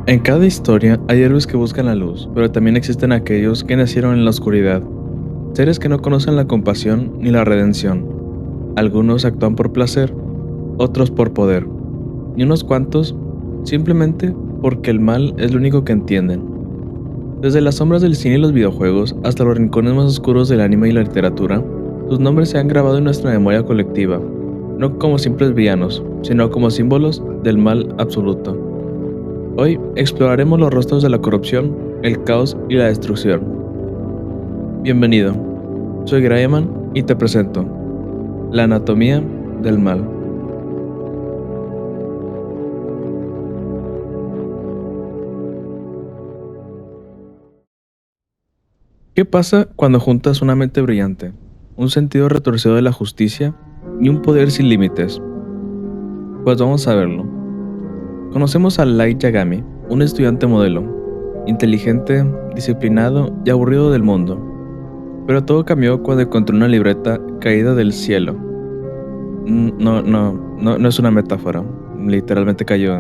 En cada historia hay héroes que buscan la luz, pero también existen aquellos que nacieron en la oscuridad, seres que no conocen la compasión ni la redención. Algunos actúan por placer, otros por poder, y unos cuantos simplemente porque el mal es lo único que entienden. Desde las sombras del cine y los videojuegos hasta los rincones más oscuros del anime y la literatura, sus nombres se han grabado en nuestra memoria colectiva, no como simples villanos, sino como símbolos del mal absoluto. Hoy exploraremos los rostros de la corrupción, el caos y la destrucción. Bienvenido, soy Graham y te presento la anatomía del mal. ¿Qué pasa cuando juntas una mente brillante, un sentido retorcido de la justicia y un poder sin límites? Pues vamos a verlo. Conocemos a Light Yagami, un estudiante modelo, inteligente, disciplinado y aburrido del mundo. Pero todo cambió cuando encontró una libreta caída del cielo. No es una metáfora. Literalmente cayó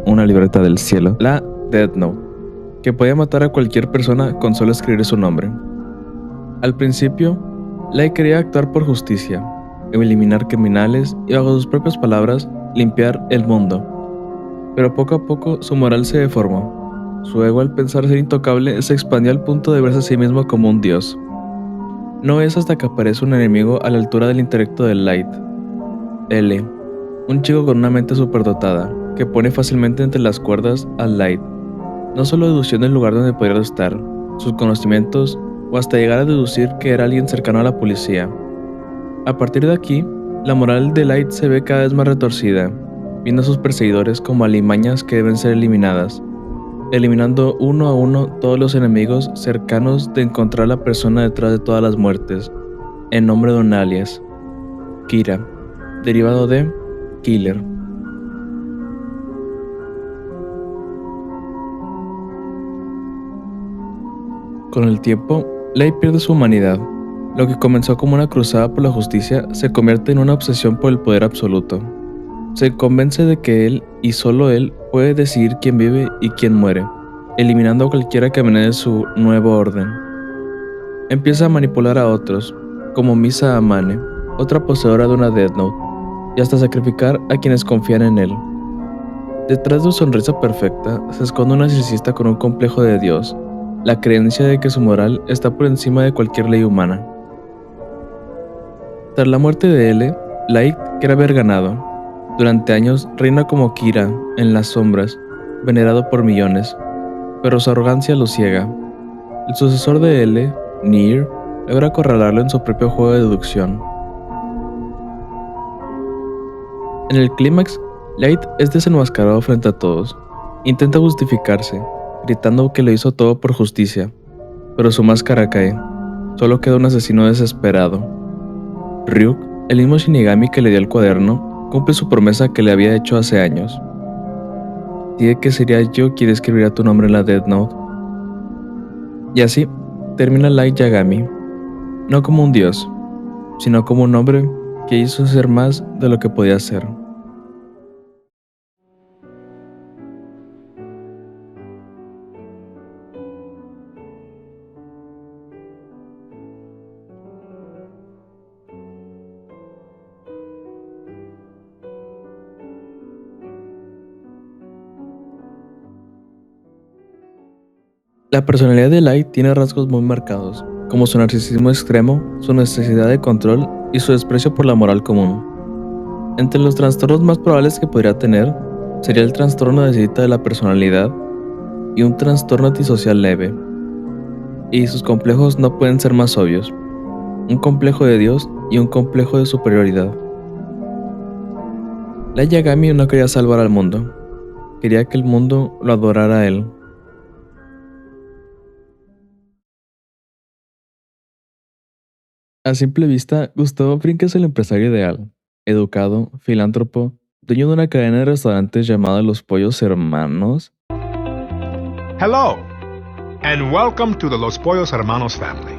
una libreta del cielo. La Death Note, que podía matar a cualquier persona con solo escribir su nombre. Al principio, Light quería actuar por justicia, eliminar criminales y, bajo sus propias palabras, limpiar el mundo. Pero poco a poco su moral se deformó. Su ego, al pensar ser intocable, se expandió al punto de verse a sí mismo como un dios. No es hasta que aparece un enemigo a la altura del intelecto de Light, L, un chico con una mente superdotada, que pone fácilmente entre las cuerdas a Light. No solo deduciendo el lugar donde podría estar, sus conocimientos, o hasta llegar a deducir que era alguien cercano a la policía. A partir de aquí, la moral de Light se ve cada vez más retorcida, viendo a sus perseguidores como alimañas que deben ser eliminadas, eliminando uno a uno todos los enemigos cercanos de encontrar la persona detrás de todas las muertes, en nombre de un alias, Kira, derivado de Killer. Con el tiempo, Light pierde su humanidad. Lo que comenzó como una cruzada por la justicia se convierte en una obsesión por el poder absoluto. Se convence de que él, y solo él, puede decidir quién vive y quién muere, eliminando a cualquiera que amenace su nuevo orden. Empieza a manipular a otros, como Misa Amane, otra poseedora de una Death Note, y hasta sacrificar a quienes confían en él. Detrás de su sonrisa perfecta se esconde un narcisista con un complejo de Dios, la creencia de que su moral está por encima de cualquier ley humana. Tras la muerte de L, Light quiere haber ganado. Durante años reina como Kira en las sombras, venerado por millones, pero su arrogancia lo ciega. El sucesor de L, Nier, logra acorralarlo en su propio juego de deducción. En el clímax, Light es desenmascarado frente a todos. Intenta justificarse, gritando que lo hizo todo por justicia, pero su máscara cae. Solo queda un asesino desesperado. Ryuk, el mismo Shinigami que le dio el cuaderno, cumple su promesa que le había hecho hace años. Dice que sería yo quien escribiría tu nombre en la Death Note. Y así termina Light Yagami, no como un dios, sino como un hombre que hizo ser más de lo que podía ser. La personalidad de Light tiene rasgos muy marcados, como su narcisismo extremo, su necesidad de control y su desprecio por la moral común. Entre los trastornos más probables que podría tener, sería el trastorno de cita de la personalidad y un trastorno antisocial leve. Y sus complejos no pueden ser más obvios, un complejo de Dios y un complejo de superioridad. Light Yagami no quería salvar al mundo, quería que el mundo lo adorara a él. A simple vista, Gustavo Fring es el empresario ideal, educado, filántropo, dueño de una cadena de restaurantes llamada Los Pollos Hermanos. Hello, and welcome to the Los Pollos Hermanos family.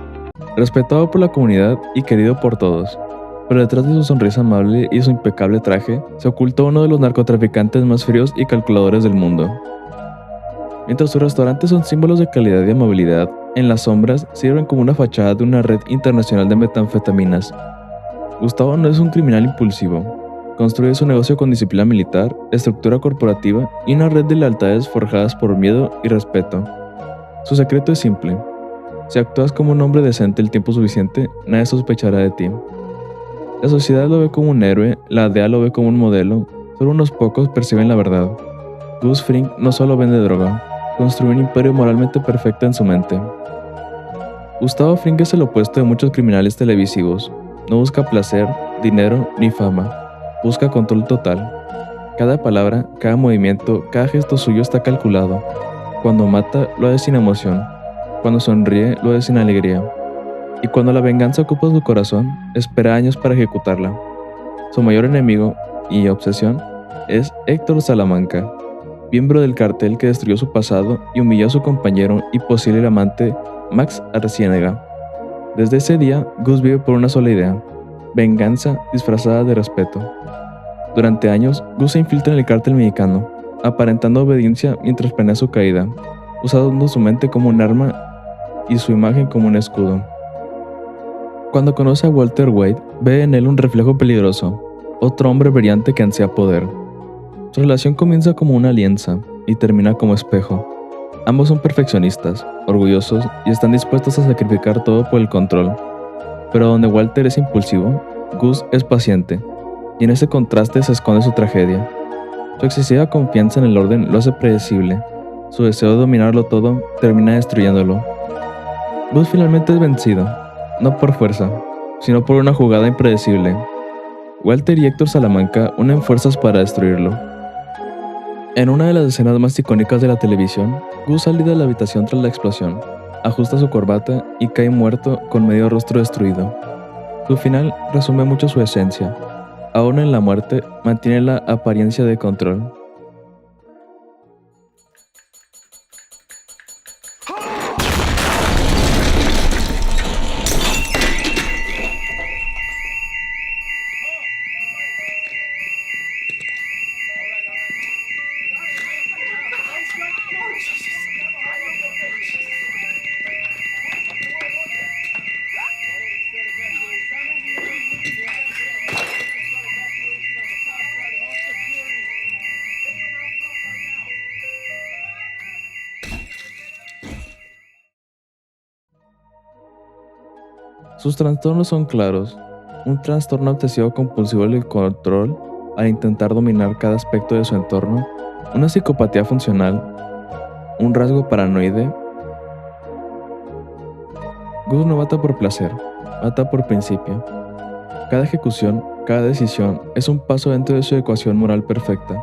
Respetado por la comunidad y querido por todos, pero detrás de su sonrisa amable y su impecable traje se oculta uno de los narcotraficantes más fríos y calculadores del mundo. Mientras sus restaurantes son símbolos de calidad y amabilidad, en las sombras sirven como una fachada de una red internacional de metanfetaminas. Gustavo no es un criminal impulsivo. Construye su negocio con disciplina militar, estructura corporativa y una red de lealtades forjadas por miedo y respeto. Su secreto es simple. Si actúas como un hombre decente el tiempo suficiente, nadie sospechará de ti. La sociedad lo ve como un héroe, la DEA lo ve como un modelo, solo unos pocos perciben la verdad. Gus Fring no solo vende droga, construye un imperio moralmente perfecto en su mente. Gustavo Fring es el opuesto de muchos criminales televisivos. No busca placer, dinero ni fama. Busca control total. Cada palabra, cada movimiento, cada gesto suyo está calculado. Cuando mata, lo hace sin emoción. Cuando sonríe, lo hace sin alegría. Y cuando la venganza ocupa su corazón, espera años para ejecutarla. Su mayor enemigo y obsesión es Héctor Salamanca, miembro del cartel que destruyó su pasado y humilló a su compañero y posible amante Max Arciénaga. Desde ese día, Gus vive por una sola idea: venganza disfrazada de respeto. Durante años, Gus se infiltra en el cártel mexicano, aparentando obediencia mientras planea su caída, usando su mente como un arma y su imagen como un escudo. Cuando conoce a Walter White, ve en él un reflejo peligroso, otro hombre brillante que ansía poder. Su relación comienza como una alianza y termina como espejo. Ambos son perfeccionistas, orgullosos y están dispuestos a sacrificar todo por el control. Pero donde Walter es impulsivo, Gus es paciente, y en ese contraste se esconde su tragedia. Su excesiva confianza en el orden lo hace predecible. Su deseo de dominarlo todo termina destruyéndolo. Gus finalmente es vencido, no por fuerza, sino por una jugada impredecible. Walter y Héctor Salamanca unen fuerzas para destruirlo. En una de las escenas más icónicas de la televisión, Gus sale de la habitación tras la explosión, ajusta su corbata y cae muerto con medio rostro destruido. Su final resume mucho su esencia. Aún en la muerte, mantiene la apariencia de control. Sus trastornos son claros: un trastorno obsesivo compulsivo del control al intentar dominar cada aspecto de su entorno, una psicopatía funcional, un rasgo paranoide. Gus no mata por placer, mata por principio. Cada ejecución, cada decisión es un paso dentro de su ecuación moral perfecta.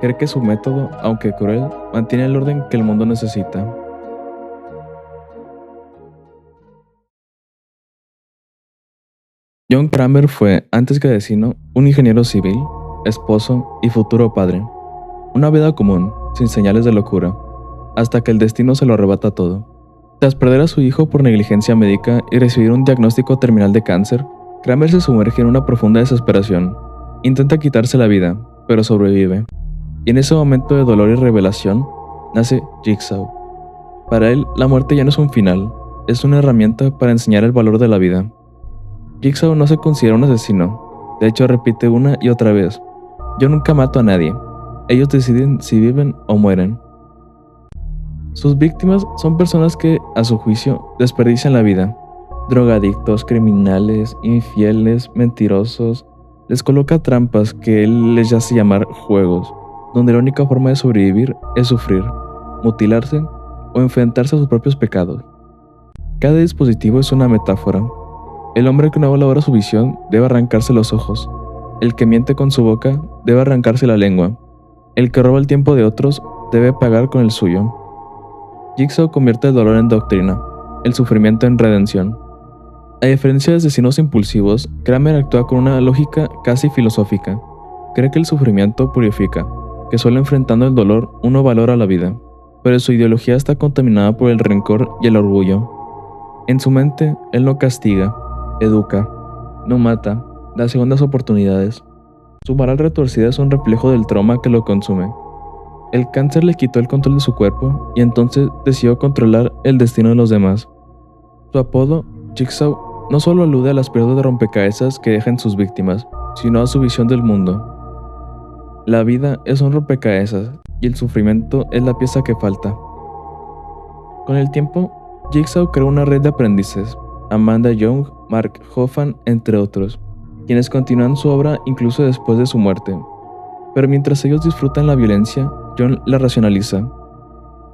Cree que su método, aunque cruel, mantiene el orden que el mundo necesita. John Kramer fue, antes que asesino, un ingeniero civil, esposo y futuro padre. Una vida común, sin señales de locura, hasta que el destino se lo arrebata todo. Tras perder a su hijo por negligencia médica y recibir un diagnóstico terminal de cáncer, Kramer se sumerge en una profunda desesperación. Intenta quitarse la vida, pero sobrevive. Y en ese momento de dolor y revelación, nace Jigsaw. Para él, la muerte ya no es un final, es una herramienta para enseñar el valor de la vida. Jigsaw no se considera un asesino. De hecho, repite una y otra vez: yo nunca mato a nadie. Ellos deciden si viven o mueren. Sus víctimas son personas que, a su juicio, desperdician la vida. Drogadictos, criminales, infieles, mentirosos. Les coloca trampas que él les hace llamar juegos, donde la única forma de sobrevivir es sufrir, mutilarse o enfrentarse a sus propios pecados. Cada dispositivo es una metáfora. El hombre que no valora su visión debe arrancarse los ojos. El que miente con su boca debe arrancarse la lengua. El que roba el tiempo de otros debe pagar con el suyo. Jigsaw convierte el dolor en doctrina, el sufrimiento en redención. A diferencia de asesinos impulsivos, Kramer actúa con una lógica casi filosófica. Cree que el sufrimiento purifica, que solo enfrentando el dolor uno valora la vida, pero su ideología está contaminada por el rencor y el orgullo. En su mente, él no castiga, educa, no mata, da segundas oportunidades. Su moral retorcida es un reflejo del trauma que lo consume. El cáncer le quitó el control de su cuerpo y entonces decidió controlar el destino de los demás. Su apodo, Jigsaw, no solo alude a las piezas de rompecabezas que dejan sus víctimas, sino a su visión del mundo. La vida es un rompecabezas y el sufrimiento es la pieza que falta. Con el tiempo, Jigsaw creó una red de aprendices, Amanda Young, Mark Hoffman, entre otros, quienes continúan su obra incluso después de su muerte. Pero mientras ellos disfrutan la violencia, John la racionaliza.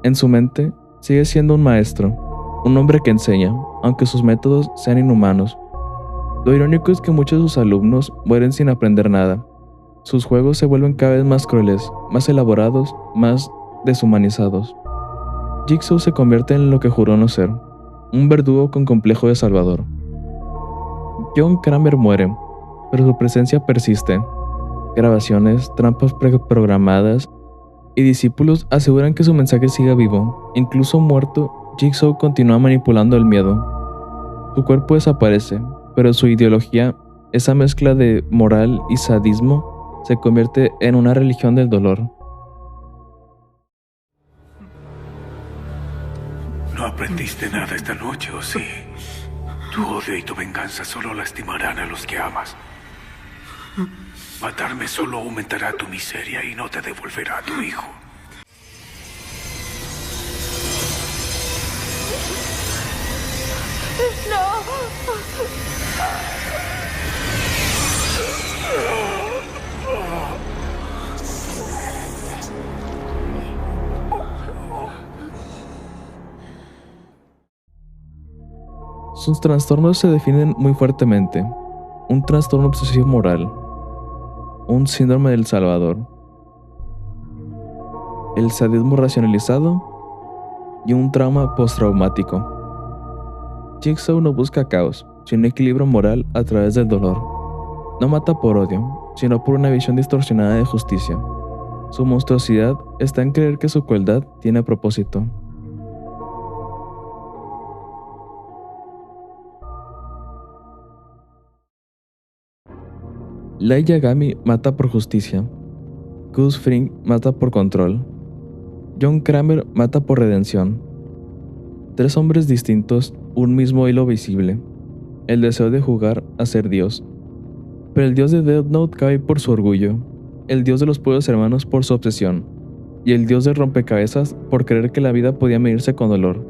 En su mente, sigue siendo un maestro, un hombre que enseña, aunque sus métodos sean inhumanos. Lo irónico es que muchos de sus alumnos mueren sin aprender nada. Sus juegos se vuelven cada vez más crueles, más elaborados, más deshumanizados. Jigsaw se convierte en lo que juró no ser, un verdugo con complejo de salvador. John Kramer muere, pero su presencia persiste. Grabaciones, trampas preprogramadas y discípulos aseguran que su mensaje sigue vivo. Incluso muerto, Jigsaw continúa manipulando el miedo. Su cuerpo desaparece, pero su ideología, esa mezcla de moral y sadismo, se convierte en una religión del dolor. No aprendiste nada esta noche, ¿o sí? Tu odio y tu venganza solo lastimarán a los que amas. Matarme solo aumentará tu miseria y no te devolverá a tu hijo. Sus trastornos se definen muy fuertemente: un trastorno obsesivo moral, un síndrome del Salvador, el sadismo racionalizado y un trauma postraumático. Jigsaw no busca caos, sino equilibrio moral a través del dolor. No mata por odio, sino por una visión distorsionada de justicia. Su monstruosidad está en creer que su crueldad tiene propósito. Light Yagami mata por justicia. Gus Fring mata por control. John Kramer mata por redención. Tres hombres distintos, un mismo hilo visible. El deseo de jugar a ser Dios. Pero el Dios de Death Note cae por su orgullo. El Dios de los pueblos hermanos por su obsesión. Y el Dios del rompecabezas por creer que la vida podía medirse con dolor.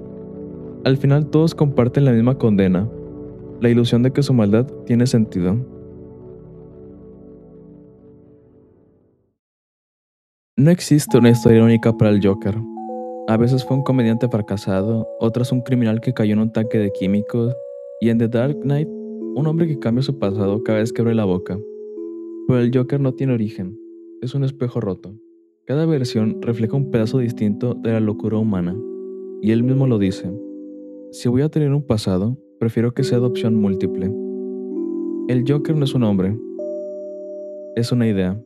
Al final todos comparten la misma condena. La ilusión de que su maldad tiene sentido. No existe una historia única para el Joker. A veces fue un comediante fracasado, otras un criminal que cayó en un tanque de químicos, y en The Dark Knight, un hombre que cambia su pasado cada vez que abre la boca. Pero el Joker no tiene origen, es un espejo roto. Cada versión refleja un pedazo distinto de la locura humana, y él mismo lo dice: si voy a tener un pasado, prefiero que sea de opción múltiple. El Joker no es un hombre, es una idea,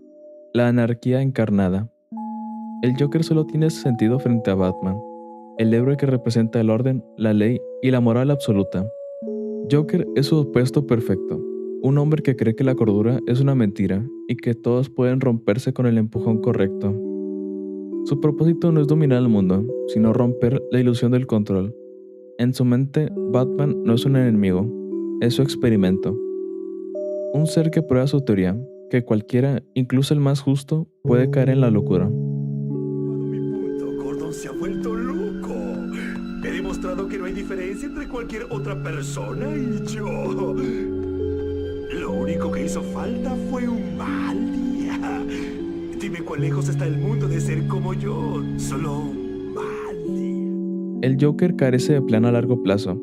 la anarquía encarnada. El Joker solo tiene sentido frente a Batman, el héroe que representa el orden, la ley y la moral absoluta. Joker es su opuesto perfecto, un hombre que cree que la cordura es una mentira y que todos pueden romperse con el empujón correcto. Su propósito no es dominar el mundo, sino romper la ilusión del control. En su mente, Batman no es un enemigo, es su experimento. Un ser que prueba su teoría, que cualquiera, incluso el más justo, puede caer en la locura. Mi punto, Gordon se ha vuelto loco. He demostrado que no hay diferencia entre cualquier otra persona y yo. Lo único que hizo falta fue un mal día. Dime cuán lejos está el mundo de ser como yo. Solo un mal día. El Joker carece de plan a largo plazo.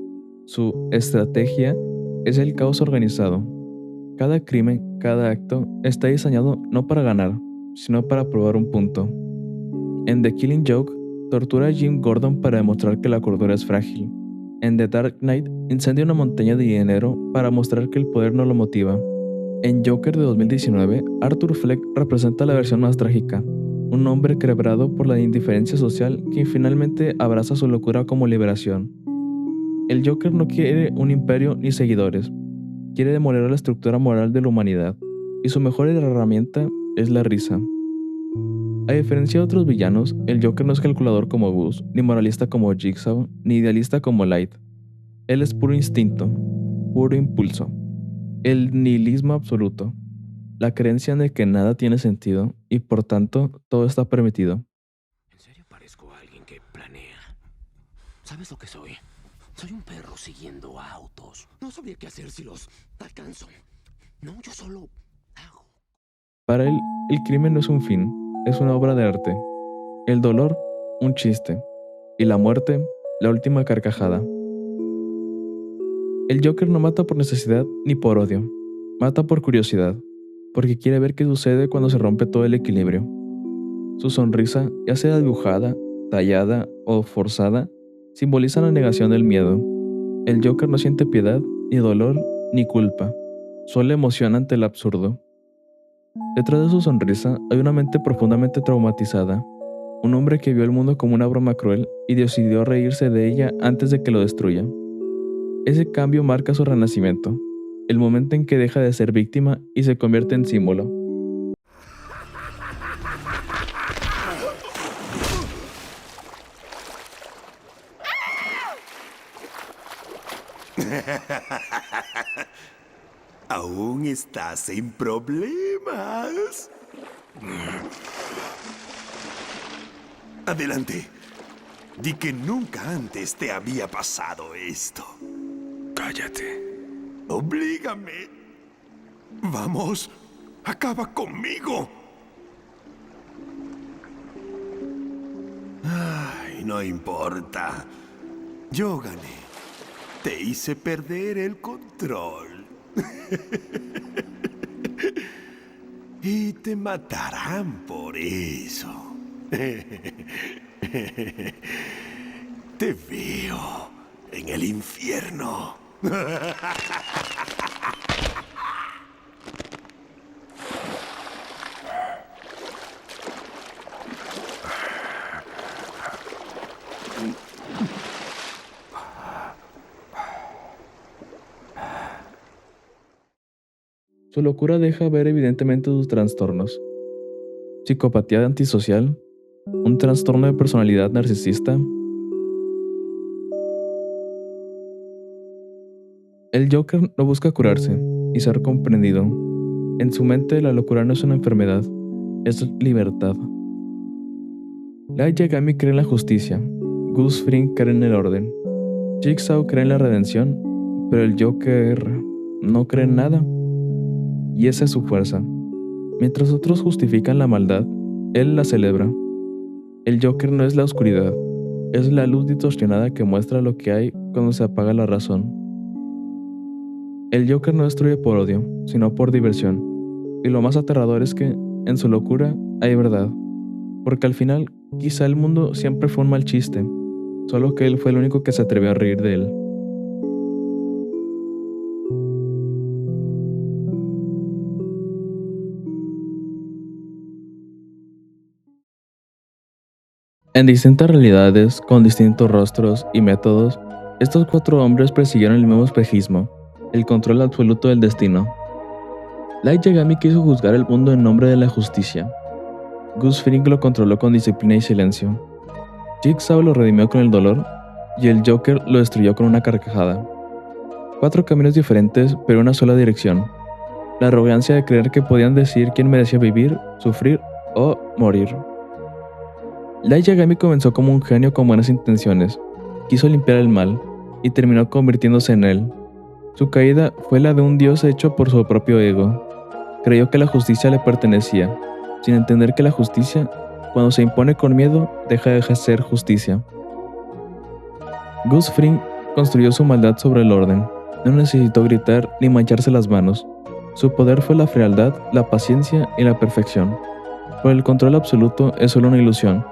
Su estrategia es el caos organizado. Cada crimen, cada acto, está diseñado no para ganar, sino para probar un punto. En The Killing Joke, tortura a Jim Gordon para demostrar que la cordura es frágil. En The Dark Knight, incendia una montaña de dinero para mostrar que el poder no lo motiva. En Joker de 2019, Arthur Fleck representa la versión más trágica, un hombre quebrado por la indiferencia social que finalmente abraza su locura como liberación. El Joker no quiere un imperio ni seguidores, quiere demoler la estructura moral de la humanidad, y su mejor herramienta es la risa. A diferencia de otros villanos, el Joker no es calculador como Gus, ni moralista como Jigsaw, ni idealista como Light. Él es puro instinto, puro impulso, el nihilismo absoluto, la creencia de que nada tiene sentido y por tanto todo está permitido. ¿En serio parezco a alguien que planea? ¿Sabes lo que soy? Soy un perro siguiendo autos. No sabría qué hacer si los alcanzo. No, yo solo hago. Para él, el crimen no es un fin, es una obra de arte. El dolor, un chiste. Y la muerte, la última carcajada. El Joker no mata por necesidad ni por odio. Mata por curiosidad, porque quiere ver qué sucede cuando se rompe todo el equilibrio. Su sonrisa, ya sea dibujada, tallada o forzada, simboliza la negación del miedo. El Joker no siente piedad, ni dolor, ni culpa, solo emoción ante el absurdo. Detrás de su sonrisa hay una mente profundamente traumatizada, un hombre que vio el mundo como una broma cruel y decidió reírse de ella antes de que lo destruya. Ese cambio marca su renacimiento, el momento en que deja de ser víctima y se convierte en símbolo. Aún estás en problemas. Adelante. Di que nunca antes te había pasado esto. Cállate. Oblígame. Vamos, acaba conmigo. Ay, no importa. Yo gané. Te hice perder el control. Y te matarán por eso. Te veo en el infierno. Su locura deja ver evidentemente sus trastornos. Psicopatía antisocial, un trastorno de personalidad narcisista. El Joker no busca curarse y ser comprendido. En su mente la locura no es una enfermedad, es libertad. Light Yagami cree en la justicia, Gus Fring cree en el orden, Jigsaw cree en la redención, pero el Joker no cree en nada. Y esa es su fuerza. Mientras otros justifican la maldad, él la celebra. El Joker no es la oscuridad, es la luz distorsionada que muestra lo que hay cuando se apaga la razón. El Joker no destruye por odio, sino por diversión. Y lo más aterrador es que, en su locura, hay verdad. Porque al final, quizá el mundo siempre fue un mal chiste, solo que él fue el único que se atrevió a reír de él. En distintas realidades, con distintos rostros y métodos, estos 4 hombres persiguieron el mismo espejismo, el control absoluto del destino. Light Yagami quiso juzgar el mundo en nombre de la justicia. Gus Fring lo controló con disciplina y silencio. Jigsaw lo redimió con el dolor, y el Joker lo destruyó con una carcajada. 4 caminos diferentes, pero una sola dirección. La arrogancia de creer que podían decidir quién merecía vivir, sufrir o morir. Light Yagami comenzó como un genio con buenas intenciones, quiso limpiar el mal, y terminó convirtiéndose en él. Su caída fue la de un dios hecho por su propio ego. Creyó que la justicia le pertenecía, sin entender que la justicia, cuando se impone con miedo, deja de ser justicia. Gus Fring construyó su maldad sobre el orden, no necesitó gritar ni mancharse las manos. Su poder fue la frialdad, la paciencia y la perfección. Pero el control absoluto es solo una ilusión.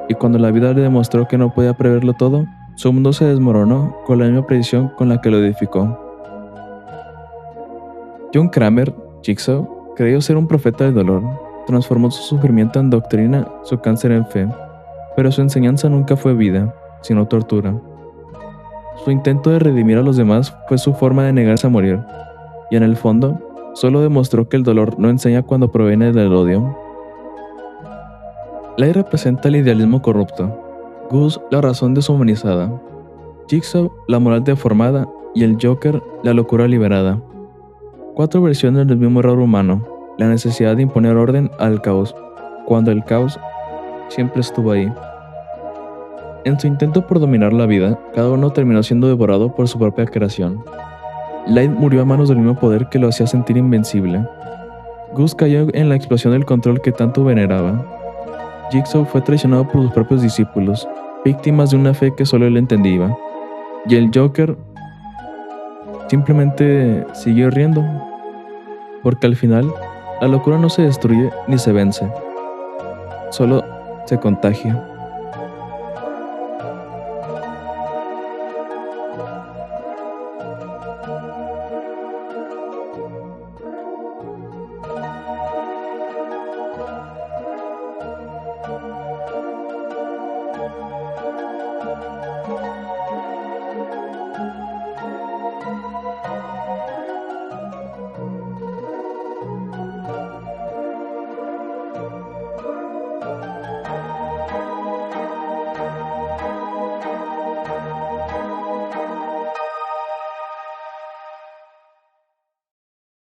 Y cuando la vida le demostró que no podía preverlo todo, su mundo se desmoronó con la misma precisión con la que lo edificó. John Kramer, Jigsaw, creyó ser un profeta del dolor, transformó su sufrimiento en doctrina, su cáncer en fe, pero su enseñanza nunca fue vida, sino tortura. Su intento de redimir a los demás fue su forma de negarse a morir, y en el fondo, solo demostró que el dolor no enseña cuando proviene del odio. Light representa el idealismo corrupto, Gus la razón deshumanizada, Jigsaw la moral deformada y el Joker la locura liberada. 4 versiones del mismo error humano, la necesidad de imponer orden al caos, cuando el caos siempre estuvo ahí. En su intento por dominar la vida, cada uno terminó siendo devorado por su propia creación. Light murió a manos del mismo poder que lo hacía sentir invencible. Gus cayó en la explosión del control que tanto veneraba. Jigsaw fue traicionado por sus propios discípulos, víctimas de una fe que solo él entendía. Y el Joker simplemente siguió riendo, porque al final la locura no se destruye ni se vence, solo se contagia.